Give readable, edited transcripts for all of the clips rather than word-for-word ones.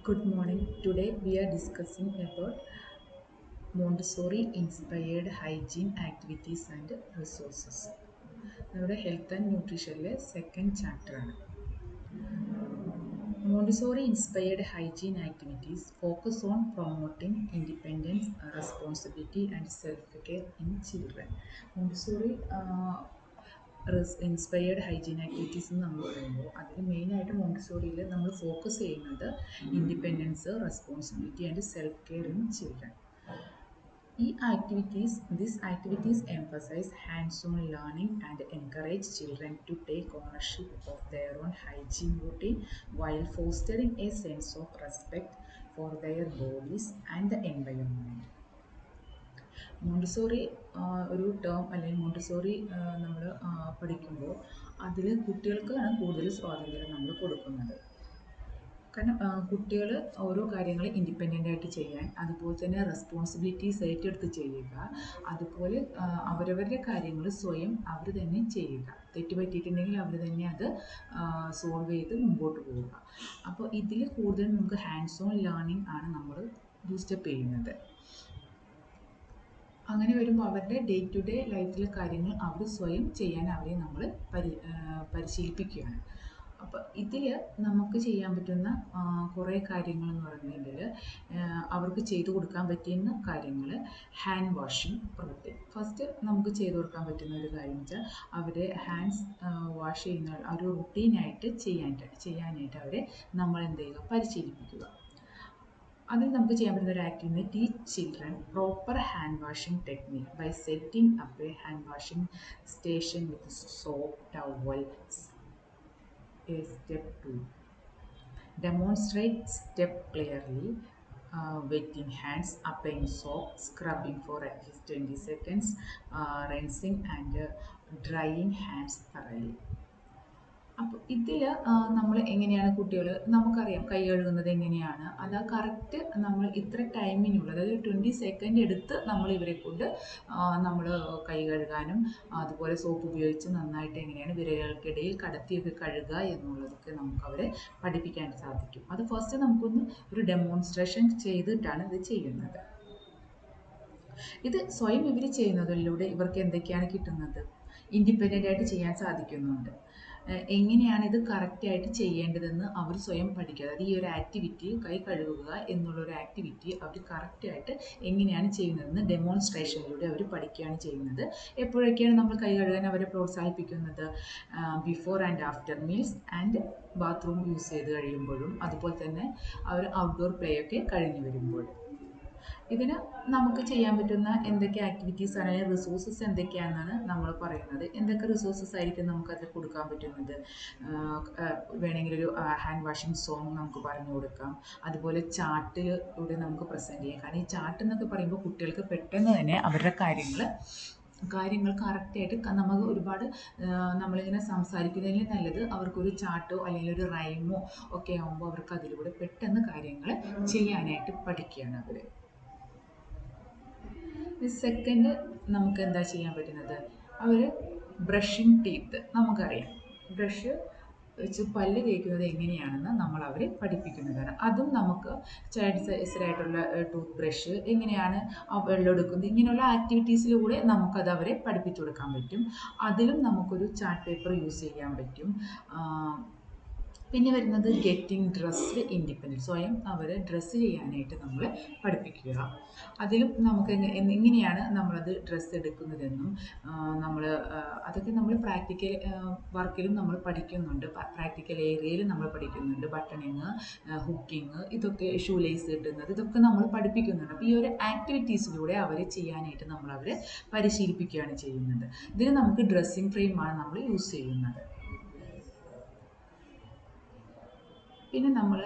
Good morning. Today we are discussing about Montessori inspired hygiene activities and resources. നമ്മുടെ health and ന്യൂട്രീഷനിലെ second ചാപ്റ്ററാണ്. Montessori inspired hygiene activities focus on promoting independence, responsibility and self-care in children. Montessori inspired hygiene activities എന്ന് നമ്മൾ പറയുമ്പോൾ അതിൽ മെയിനായിട്ട് മോണ്ടിസോറിയിൽ നമ്മൾ focus ചെയ്യുന്നത് independence, responsibility and self care in children. These activities emphasize hands-on learning and encourage children to take ownership of their own hygiene routine while fostering a sense of respect for their bodies and the environment. Montessori ഒരു term അല്ലെങ്കിൽ Montessori നമ്മൾ പഠിക്കുമ്പോൾ അതിൽ കുട്ടികൾക്കാണ് കൂടുതൽ സ്വാതന്ത്ര്യം നമ്മൾ കൊടുക്കുന്നത്. കാരണം കുട്ടികൾ ഓരോ കാര്യങ്ങൾ ഇൻഡിപെൻഡൻ്റ് ആയിട്ട് ചെയ്യാൻ, അതുപോലെ തന്നെ റെസ്പോൺസിബിലിറ്റീസ് ഏറ്റെടുത്ത് ചെയ്യുക, അതുപോലെ അവരവരുടെ കാര്യങ്ങൾ സ്വയം അവർ തന്നെ ചെയ്യുക. തെറ്റ് പറ്റിയിട്ടുണ്ടെങ്കിൽ അവർ തന്നെ അത് സോൾവ് ചെയ്ത് മുമ്പോട്ട് പോവുക. അപ്പോൾ ഇതിൽ കൂടുതൽ നമുക്ക് ഹാൻഡ്സ് ഓൺ ലേണിംഗ് ആണ് നമ്മൾ ബൂസ്റ്റപ്പ് ചെയ്യുന്നത്. അങ്ങനെ വരുമ്പോൾ അവരുടെ ഡേ ടു ഡേ ലൈഫിലെ കാര്യങ്ങൾ അവർ സ്വയം ചെയ്യാൻ അവരെ നമ്മൾ പരിശീലിപ്പിക്കുകയാണ്. അപ്പോൾ ഇതിൽ നമുക്ക് ചെയ്യാൻ പറ്റുന്ന കുറേ കാര്യങ്ങളെന്ന് പറഞ്ഞെങ്കിൽ അവർക്ക് ചെയ്തു കൊടുക്കാൻ പറ്റുന്ന കാര്യങ്ങൾ ഹാൻഡ് വാഷിംഗ് റൂട്ടീൻ. ഫസ്റ്റ് നമുക്ക് ചെയ്തു കൊടുക്കാൻ പറ്റുന്ന ഒരു കാര്യം വെച്ചാൽ അവരെ ഹാൻഡ്സ് വാഷ് ചെയ്യുന്ന ഒരു റുട്ടീനായിട്ട് ചെയ്യാനായിട്ട് അവരെ നമ്മൾ എന്ത് ചെയ്യുക, പരിശീലിപ്പിക്കുക. അതിൽ നമുക്ക് ചെയ്യാൻ പറ്റുന്ന ഒരു activity teach children proper hand washing technique by setting up a hand washing station with soap, towel. Step 2. Demonstrate step clearly. Wetting hands, applying soap, scrubbing for at least 20 seconds, rinsing and drying hands thoroughly. അപ്പോൾ ഇതിൽ നമ്മൾ എങ്ങനെയാണ് കുട്ടികൾ, നമുക്കറിയാം കൈ കഴുകുന്നത് എങ്ങനെയാണ്, അത് കറക്റ്റ് നമ്മൾ ഇത്ര ടൈമിനുള്ളത്, അതായത് 20 സെക്കൻഡ് എടുത്ത് നമ്മൾ ഇവരെ കൊണ്ട് നമ്മൾ കൈ കഴുകാനും അതുപോലെ സോപ്പ് ഉപയോഗിച്ച് നന്നായിട്ട് എങ്ങനെയാണ് വിരലുകൾക്കിടയിൽ കടത്തിയൊക്കെ കഴുകുക എന്നുള്ളതൊക്കെ നമുക്കവരെ പഠിപ്പിക്കാൻ സാധിക്കും. അത് ഫസ്റ്റ് നമുക്കൊന്ന് ഒരു ഡെമോൺസ്ട്രേഷൻ ചെയ്തിട്ടാണ് ഇത് ചെയ്യുന്നത്. ഇത് സ്വയം ഇവർ ചെയ്യുന്നതിലൂടെ ഇവർക്ക് എന്തൊക്കെയാണ് കിട്ടുന്നത്? ഇൻഡിപെൻഡൻ്റ് ആയിട്ട് ചെയ്യാൻ സാധിക്കുന്നുണ്ട്. എങ്ങനെയാണ് ഇത് കറക്റ്റായിട്ട് ചെയ്യേണ്ടതെന്ന് അവർ സ്വയം പഠിക്കുക. അതായത് ഈ ഒരു ആക്ടിവിറ്റി, കൈ കഴുകുക എന്നുള്ളൊരു ആക്ടിവിറ്റി അവർ കറക്റ്റായിട്ട് എങ്ങനെയാണ് ചെയ്യുന്നതെന്ന് ഡെമോൺസ്ട്രേഷനിലൂടെ അവർ പഠിക്കുകയാണ് ചെയ്യുന്നത്. എപ്പോഴൊക്കെയാണ് നമ്മൾ കൈ കഴുകാൻ അവരെ പ്രോത്സാഹിപ്പിക്കുന്നത്? Before and after meals and bathroom use ചെയ്ത് കഴിയുമ്പോഴും, അതുപോലെ തന്നെ അവർ ഔട്ട്ഡോർ പ്ലേ ഒക്കെ കഴിഞ്ഞ് വരുമ്പോഴും. ഇതിന് നമുക്ക് ചെയ്യാൻ പറ്റുന്ന എന്തൊക്കെ ആക്ടിവിറ്റീസ് ആണ്, റിസോഴ്സസ് എന്തൊക്കെയാണെന്നാണ് നമ്മൾ പറയുന്നത്. എന്തൊക്കെ റിസോഴ്സസ് ആയിരിക്കും നമുക്കതിൽ കൊടുക്കാൻ പറ്റുന്നത്? വേണമെങ്കിൽ ഒരു ഹാൻഡ് വാഷിംഗ് സോങ് നമുക്ക് പറഞ്ഞു കൊടുക്കാം. അതുപോലെ ചാർട്ടിലൂടെ നമുക്ക് പ്രസൻറ്റ് ചെയ്യാം. കാരണം ഈ ചാർട്ട് എന്നൊക്കെ പറയുമ്പോൾ കുട്ടികൾക്ക് പെട്ടെന്ന് തന്നെ അവരുടെ കാര്യങ്ങൾ കറക്റ്റായിട്ട് നമുക്ക് ഒരുപാട് നമ്മളിങ്ങനെ സംസാരിക്കുന്നതിന് നല്ലത് അവർക്കൊരു ചാർട്ടോ അല്ലെങ്കിൽ ഒരു റൈമോ ഒക്കെ ആകുമ്പോൾ അവർക്ക് അതിലൂടെ പെട്ടെന്ന് കാര്യങ്ങൾ ചെയ്യാനായിട്ട് പഠിക്കുകയാണ് അവർ. സെക്കൻഡ് നമുക്ക് എന്താ ചെയ്യാൻ പറ്റുന്നത്? അവർ ബ്രഷിങ് ടീത്ത്, നമുക്കറിയാം ബ്രഷ് വെച്ച് പല്ല് തേക്കുന്നത് എങ്ങനെയാണെന്ന് നമ്മൾ അവരെ പഠിപ്പിക്കുന്നതാണ്. അതും നമുക്ക് ചൈൽഡ് സൈസിലായിട്ടുള്ള ടൂത്ത് ബ്രഷ് എങ്ങനെയാണ് വെള്ളം എടുക്കുന്നത്, ഇങ്ങനെയുള്ള ആക്ടിവിറ്റീസിലൂടെ നമുക്കത് അവരെ പഠിപ്പിച്ചു കൊടുക്കാൻ പറ്റും. അതിലും നമുക്കൊരു ചാർട്ട് പേപ്പർ യൂസ് ചെയ്യാൻ പറ്റും. പിന്നെ വരുന്നത് ഗെറ്റിംഗ് ഡ്രസ്ഡ് ഇൻഡിപെൻഡൻറ്റ്, സ്വയം അവർ ഡ്രസ്സ് ചെയ്യാനായിട്ട് നമ്മൾ പഠിപ്പിക്കുക. അതിലും നമുക്ക് എങ്ങനെയാണ് നമ്മളത് ഡ്രസ്സ് എടുക്കുന്നതെന്നും അതൊക്കെ നമ്മൾ പ്രാക്ടിക്കൽ വർക്കിലും നമ്മൾ പഠിക്കുന്നുണ്ട്. പ്രാക്ടിക്കൽ ഏരിയയിൽ നമ്മൾ പഠിക്കുന്നുണ്ട്. ബട്ടണിങ്, ഹുക്കിങ്, ഇതൊക്കെ ഷൂ ലേസ് കിട്ടുന്നത്, ഇതൊക്കെ നമ്മൾ പഠിപ്പിക്കുന്നുണ്ട്. അപ്പോൾ ഈ ഒരു ആക്ടിവിറ്റീസിലൂടെ അവരെ ചെയ്യാനായിട്ട് നമ്മൾ അവരെ പരിശീലിപ്പിക്കുകയാണ് ചെയ്യുന്നത്. ഇതിന് നമുക്ക് ഡ്രസ്സിങ് ഫ്രെയിമാണ് നമ്മൾ യൂസ് ചെയ്യുന്നത്. പിന്നെ നമ്മൾ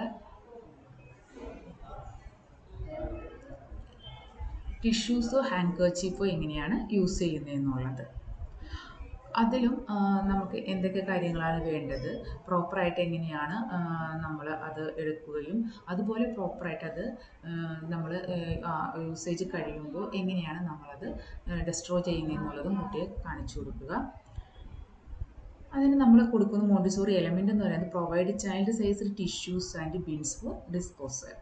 ടിഷ്യൂസോ ഹാൻഡ് കർച്ചീഫോ എങ്ങനെയാണ് യൂസ് ചെയ്യുന്നതെന്നുള്ളത്. അതിലും നമുക്ക് എന്തൊക്കെ കാര്യങ്ങളാണ് വേണ്ടത്, പ്രോപ്പറായിട്ട് എങ്ങനെയാണ് നമ്മൾ അത് എടുക്കുകയും അതുപോലെ പ്രോപ്പറായിട്ട് അത് നമ്മൾ യൂസേജ് കഴിയുമ്പോൾ എങ്ങനെയാണ് നമ്മളത് ഡെസ്ട്രോയ് ചെയ്യുന്നതെന്നുള്ളതും കുട്ടിയെ കാണിച്ചു കൊടുക്കുക. അതിന് നമ്മൾ കൊടുക്കുന്ന മോണ്ടിസോറി എലമെന്റ് എന്ന് പറയുന്നത് provide child sized tissues and bins for disposal.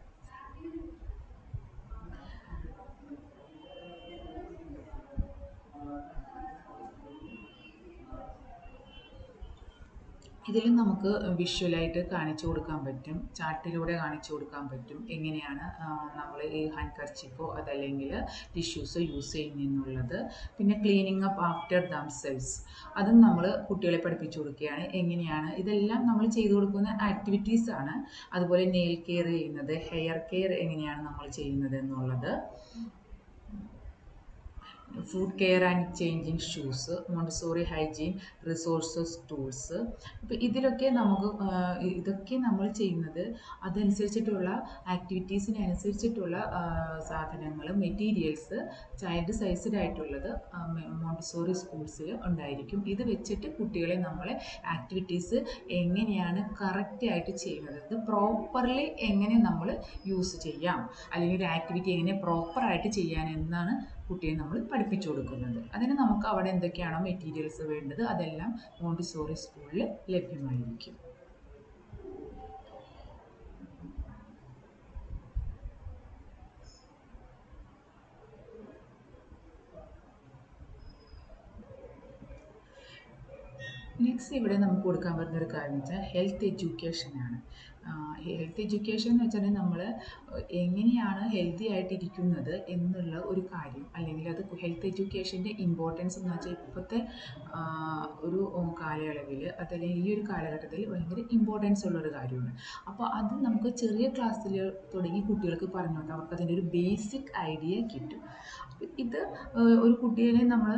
ഇതിലും നമുക്ക് വിഷ്വലായിട്ട് കാണിച്ചു കൊടുക്കാൻ പറ്റും, ചാർട്ടിലൂടെ കാണിച്ചു കൊടുക്കാൻ പറ്റും എങ്ങനെയാണ് നമ്മൾ ഈ ഹാൻഡ് കർച്ചിഫോ അതല്ലെങ്കിൽ ടിഷ്യൂസ് യൂസ് ചെയ്യുന്നതെന്നുള്ളത്. പിന്നെ ക്ലീനിങ് അപ്പ് ആഫ്റ്റർ ദംസെൽസ് അതും നമ്മൾ കുട്ടികളെ പഠിപ്പിച്ചു കൊടുക്കുകയാണ്. എങ്ങനെയാണ് ഇതെല്ലാം നമ്മൾ ചെയ്തു കൊടുക്കുന്ന ആക്ടിവിറ്റീസ് ആണ്. അതുപോലെ നെയിൽ കെയർ ചെയ്യുന്നത്, ഹെയർ കെയർ എങ്ങനെയാണ് നമ്മൾ ചെയ്യുന്നത് എന്നുള്ളത്, food care and changing shoes, Montessori hygiene resources tools. അപ്പോൾ ഇതിലൊക്കെ നമുക്ക് ഇതൊക്കെ നമ്മൾ ചെയ്യുന്നത് അതനുസരിച്ചിട്ടുള്ള ആക്ടിവിറ്റീസിനനുസരിച്ചിട്ടുള്ള സാധനങ്ങൾ, മെറ്റീരിയൽസ് ചൈൽഡ് സൈസ്ഡ് ആയിട്ടുള്ളത് മോണ്ടിസോറി സ്കൂൾസിൽ ഉണ്ടായിരിക്കും. ഇത് വെച്ചിട്ട് കുട്ടികളെ നമ്മളെ ആക്ടിവിറ്റീസ് എങ്ങനെയാണ് കറക്റ്റായിട്ട് ചെയ്യുന്നത്, ഇത് പ്രോപ്പർലി എങ്ങനെ നമ്മൾ യൂസ് ചെയ്യാം, അല്ലെങ്കിൽ ഒരു ആക്ടിവിറ്റി എങ്ങനെ പ്രോപ്പറായിട്ട് ചെയ്യാൻ എന്നാണ് കുട്ടിയെ നമ്മൾ പഠിപ്പിച്ചു കൊടുക്കുന്നത്. അതിന് നമുക്ക് അവിടെ എന്തൊക്കെയാണോ മെറ്റീരിയൽസ് വേണ്ടത് അതെല്ലാം മോണ്ടിസോറി സ്കൂളിൽ ലഭ്യമായിരിക്കും. നെക്സ്റ്റ് ഇവിടെ നമുക്ക് കൊടുക്കാൻ പറ്റുന്ന ഒരു കാര്യം എന്ന് വെച്ചാൽ ഹെൽത്ത് എഡ്യൂക്കേഷനാണ്. ഹെൽത്ത് എഡ്യൂക്കേഷൻ എന്ന് വെച്ചാൽ നമ്മൾ എങ്ങനെയാണ് ഹെൽത്തി ആയിട്ടിരിക്കുന്നത് എന്നുള്ള ഒരു കാര്യം, അല്ലെങ്കിൽ അത് ഹെൽത്ത് എഡ്യൂക്കേഷൻ്റെ ഇമ്പോർട്ടൻസ് എന്ന് വെച്ചാൽ ഇപ്പോഴത്തെ ഒരു കാലയളവിൽ അതല്ലെങ്കിൽ ഈ ഒരു കാലഘട്ടത്തിൽ ഭയങ്കര ഇമ്പോർട്ടൻസ് ഉള്ളൊരു കാര്യമാണ്. അപ്പോൾ അത് നമുക്ക് ചെറിയ ക്ലാസ്സിൽ തുടങ്ങി കുട്ടികൾക്ക് പറഞ്ഞു കൊടുത്താൽ അവർക്ക് അതിൻ്റെ ഒരു ബേസിക് ഐഡിയ കിട്ടും. ഇത് ഒരു കുട്ടിയെ നമ്മൾ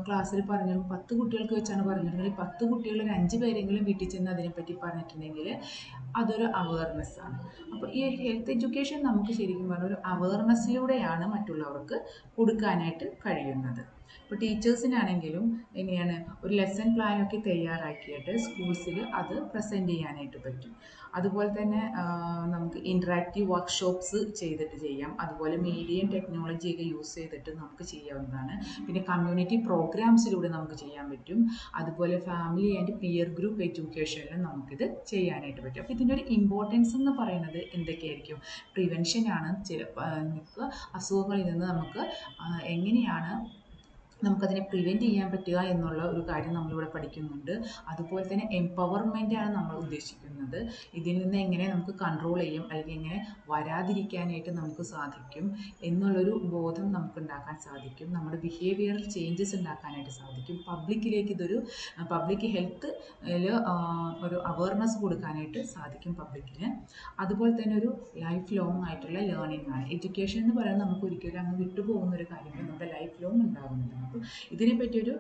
ക്ലാസ്സിൽ പറഞ്ഞു 10 കുട്ടികൾക്ക് വെച്ചാണ് പറഞ്ഞിട്ടുണ്ടെങ്കിൽ 10 കുട്ടികൾ ഒരു 5 പേരെങ്കിലും വീട്ടിൽ ചെന്ന് അതിനെപ്പറ്റി പറഞ്ഞിട്ടുണ്ടെങ്കിൽ അതൊരു അവയർനെസ് ആണ്. അപ്പോൾ ഈ ഹെൽത്ത് എഡ്യൂക്കേഷൻ നമുക്ക് ശരിക്കും പറഞ്ഞാൽ ഒരു അവയർനെസ്സിലൂടെയാണ് മറ്റുള്ളവർക്ക് കൊടുക്കാനായിട്ട് കഴിയുന്നത്. ഇപ്പോൾ ടീച്ചേഴ്സിനാണെങ്കിലും എങ്ങനെയാണ് ഒരു ലെസൺ പ്ലാനൊക്കെ തയ്യാറാക്കിയിട്ട് സ്കൂൾസിൽ അത് പ്രസൻറ്റ് ചെയ്യാനായിട്ട് പറ്റും. അതുപോലെ തന്നെ നമുക്ക് ഇൻട്രാക്റ്റീവ് വർക്ക്ഷോപ്സ് ചെയ്തിട്ട് ചെയ്യാം. അതുപോലെ മീഡിയം ടെക്നോളജിയൊക്കെ യൂസ് ചെയ്തിട്ട് നമുക്ക് ചെയ്യാവുന്നതാണ്. പിന്നെ കമ്മ്യൂണിറ്റി പ്രോഗ്രാംസിലൂടെ നമുക്ക് ചെയ്യാൻ പറ്റും. അതുപോലെ ഫാമിലി ആൻഡ് പിയർ ഗ്രൂപ്പ് എഡ്യൂക്കേഷനിലും നമുക്കിത് ചെയ്യാനായിട്ട് പറ്റും. അപ്പോൾ ഇതിൻ്റെ ഒരു ഇമ്പോർട്ടൻസ് എന്ന് പറയുന്നത് എന്തൊക്കെയായിരിക്കും? പ്രിവെൻഷനാണ്. ചില അസുഖങ്ങളിൽ നിന്ന് നമുക്ക് എങ്ങനെയാണ് നമുക്കതിനെ പ്രിവെൻറ്റ് ചെയ്യാൻ പറ്റുക എന്നുള്ള ഒരു കാര്യം നമ്മളിവിടെ പഠിക്കുന്നുണ്ട്. അതുപോലെ തന്നെ എംപവർമെൻ്റാണ് നമ്മൾ ഉദ്ദേശിക്കുന്നത്. ഇതിൽ നിന്ന് എങ്ങനെ നമുക്ക് കൺട്രോൾ ചെയ്യും അല്ലെങ്കിൽ എങ്ങനെ വരാതിരിക്കാനായിട്ട് നമുക്ക് സാധിക്കും എന്നുള്ളൊരു ബോധം നമുക്ക് ഉണ്ടാക്കാൻ സാധിക്കും. നമ്മുടെ ബിഹേവിയറൽ ചേഞ്ചസ് ഉണ്ടാക്കാനായിട്ട് സാധിക്കും. പബ്ലിക്കിലേക്ക് ഇതൊരു പബ്ലിക് ഹെൽത്ത് ഒരു അവയർനെസ് കൊടുക്കാനായിട്ട് സാധിക്കും പബ്ലിക്കിന്. അതുപോലെ തന്നെ ഒരു ലൈഫ് ലോങ് ആയിട്ടുള്ള ലേണിംഗ് ആണ്. എഡ്യൂക്കേഷൻ എന്ന് പറയുന്നത് നമുക്ക് ഒരിക്കലും അങ്ങ് വിട്ടുപോകുന്ന ഒരു കാര്യമാണ്, നമ്മുടെ ലൈഫ് ലോങ് ഉണ്ടാകുന്നതാണ്. അപ്പോൾ ഇതിനെപ്പറ്റിയൊരു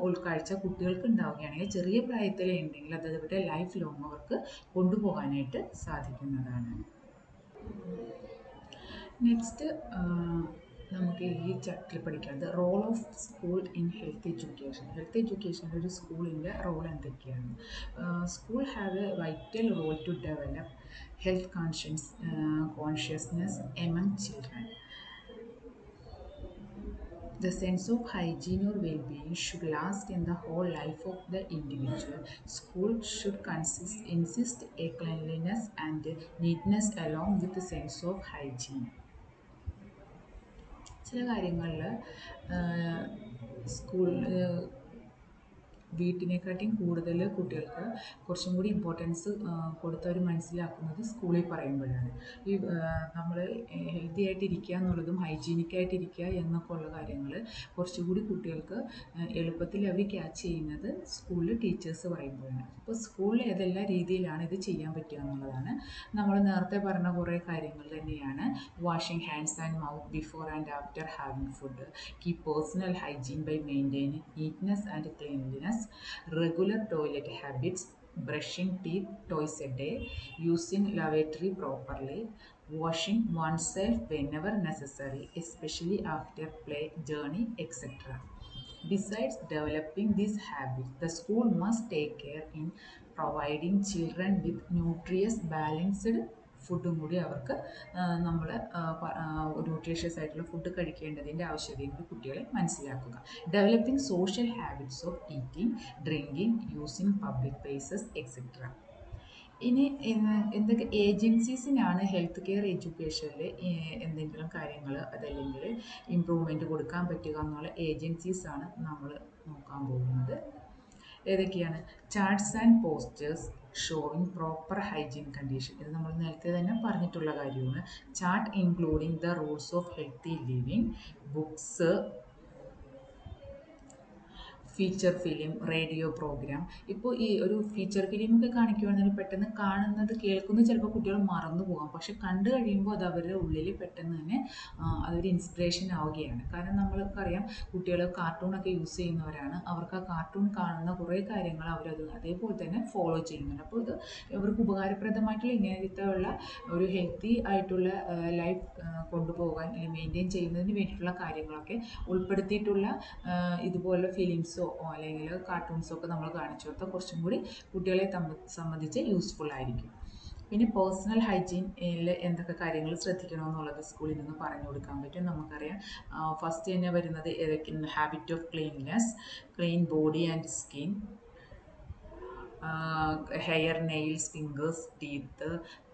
ഉൾക്കാഴ്ച കുട്ടികൾക്ക് ഉണ്ടാവുകയാണെങ്കിൽ ചെറിയ പ്രായത്തിലേ ഉണ്ടെങ്കിൽ അതവരുടെ ലൈഫ് ലോങ് അവർക്ക് കൊണ്ടുപോകാനായിട്ട് സാധിക്കുന്നതാണ്. നെക്സ്റ്റ് നമുക്ക് ഈ ചാപ്റ്ററിൽ പഠിക്കുന്നത് role of school in health education. Health എഡ്യൂക്കേഷനിൽ ഒരു സ്കൂളിൻ്റെ റോൾ എന്തൊക്കെയാണ്? School have a vital role to develop health consciousness among children. The sense of hygiene or well-being should last in the whole life of the individual. School should insist a cleanliness and neatness along with the sense of hygiene. ചില കാര്യങ്ങളിൽ school വീട്ടിനെക്കാട്ടിയും കൂടുതൽ കുട്ടികൾക്ക് കുറച്ചും കൂടി importance കൊടുത്തവർ മനസ്സിലാക്കുന്നത് സ്കൂളിൽ പറയുമ്പോഴാണ്. ഈ നമ്മൾ ഹെൽത്തി ആയിട്ടിരിക്കുക എന്നുള്ളതും ഹൈജീനിക്കായിട്ടിരിക്കുക എന്നൊക്കെ ഉള്ള കാര്യങ്ങൾ കുറച്ചുകൂടി കുട്ടികൾക്ക് എളുപ്പത്തിൽ അവർ ക്യാച്ച് ചെയ്യുന്നത് സ്കൂളിൽ ടീച്ചേഴ്സ് പറയുമ്പോഴാണ്. അപ്പോൾ സ്കൂളിൽ ഏതെല്ലാം രീതിയിലാണ് ഇത് ചെയ്യാൻ പറ്റുക എന്നുള്ളതാണ്. നമ്മൾ നേരത്തെ പറഞ്ഞ കുറേ കാര്യങ്ങൾ തന്നെയാണ്. Washing hands and mouth before and after having food, keep personal hygiene by maintaining neatness and cleanliness, regular toilet habits, brushing teeth twice a day, using lavatory properly, washing oneself whenever necessary, especially after play, journey, etc. Besides developing these habits, the school must take care in providing children with nutritious, balanced ഫുഡും കൂടി അവർക്ക് നമ്മൾ nutritious ആയിട്ടുള്ള food കഴിക്കേണ്ടതിൻ്റെ ആവശ്യകതയും കൂടി കുട്ടികളെ മനസ്സിലാക്കുക. Developing social habits of eating, drinking, using public places etcetera. ഇനി എന്തൊക്കെ ഏജൻസീസിനാണ് ഹെൽത്ത് കെയർ എഡ്യൂക്കേഷനിൽ എന്തെങ്കിലും കാര്യങ്ങൾ അതല്ലെങ്കിൽ ഇമ്പ്രൂവ്മെൻറ്റ് കൊടുക്കാൻ പറ്റുക എന്നുള്ള ഏജൻസീസാണ് നമ്മൾ നോക്കാൻ പോകുന്നത്. ഏതൊക്കെയാണ്? Charts and posters showing proper hygiene condition. ഇത് നമ്മൾ നേരത്തെ തന്നെ പറഞ്ഞിട്ടുള്ള കാര്യമാണ്. Chart including the rules of healthy living, books, feature film, radio programme. ഇപ്പോൾ ഈ ഒരു ഫീച്ചർ ഫിലിമൊക്കെ കാണിക്കുകയാണെങ്കിൽ പെട്ടെന്ന് കാണുന്നത് കേൾക്കുന്നത് ചിലപ്പോൾ കുട്ടികൾ മറന്നു പോകാം. പക്ഷെ കണ്ടു കഴിയുമ്പോൾ അത് അവരുടെ ഉള്ളിൽ പെട്ടെന്ന് തന്നെ അതൊരു ഇൻസ്പിറേഷൻ ആവുകയാണ്. കാരണം നമ്മൾക്കറിയാം കുട്ടികൾ കാർട്ടൂണൊക്കെ യൂസ് ചെയ്യുന്നവരാണ്. അവർക്ക് ആ കാർട്ടൂൺ കാണുന്ന കുറേ കാര്യങ്ങൾ അവരത് അതേപോലെ തന്നെ ഫോളോ ചെയ്യുന്നുണ്ട്. അപ്പോൾ ഇത് അവർക്ക് ഉപകാരപ്രദമായിട്ടുള്ള ഇങ്ങനത്തെ ഉള്ള ഒരു ഹെൽത്തി ആയിട്ടുള്ള ലൈഫ് കൊണ്ടുപോകാൻ അല്ലെങ്കിൽ മെയിൻറ്റെയിൻ ചെയ്യുന്നതിന് വേണ്ടിയിട്ടുള്ള കാര്യങ്ങളൊക്കെ ഉൾപ്പെടുത്തിയിട്ടുള്ള ഇതുപോലുള്ള ഫിലിംസോ അല്ലെങ്കിൽ കാർട്ടൂൺസോ ഒക്കെ നമ്മൾ കാണിച്ചു കൊടുത്താൽ കുറച്ചും കൂടി കുട്ടികളെ സംബന്ധിച്ച് യൂസ്ഫുൾ ആയിരിക്കും. പിന്നെ പേഴ്സണൽ ഹൈജീനിൽ എന്തൊക്കെ കാര്യങ്ങൾ ശ്രദ്ധിക്കണമെന്നുള്ളത് സ്കൂളിൽ നിന്ന് പറഞ്ഞു കൊടുക്കാൻ പറ്റും. നമുക്കറിയാം ഫസ്റ്റ് തന്നെ വരുന്നത് habit of cleanness, clean body and skin, hair, nails, fingers, teeth,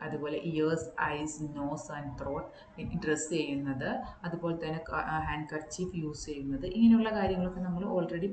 അതുപോലെ ears, eyes, nose and throat, പിന്നെ ഡ്രസ്സ് ചെയ്യുന്നത്, അതുപോലെ തന്നെ ഹാൻഡ് കർച്ചീഫ് യൂസ് ചെയ്യുന്നത്, ഇങ്ങനെയുള്ള കാര്യങ്ങളൊക്കെ നമ്മൾ ഓൾറെഡി